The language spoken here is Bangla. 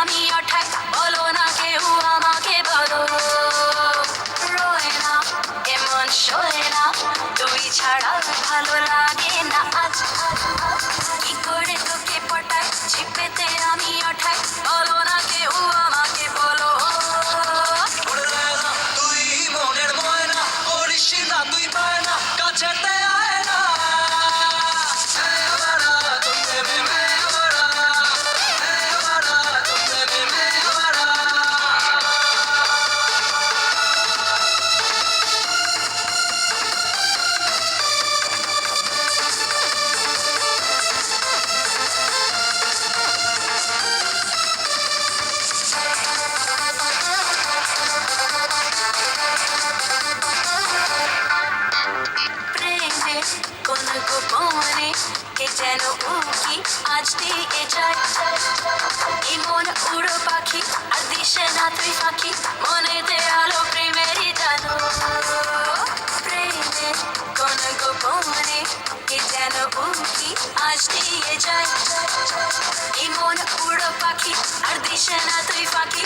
আমি অঠাক বলো না কেউ আমাকে বলো রোয় না এমন শোয় না তুই ছাড়া ভালো লাগে না আজ কি করে তোকে পটাই ছিপেতে আমি অঠাক বলো না কেউ আমাকে বলো তুই মনের ময়না করিস না তুই বায়না কাছেতে আয় না প্রেমে কোন গোপনে কে যেন উকি আজ দিয়ে যায় এই মন উড়ো পাখি আর দিশে না তুই ফাঁকি মনেতে আলো প্রেমেরই জানো প্রেমে কোন গোপনে কে যেন উকি আজ দিয়ে যায় এই মন উড়ো পাখি আর দিশে না তুই ফাঁকি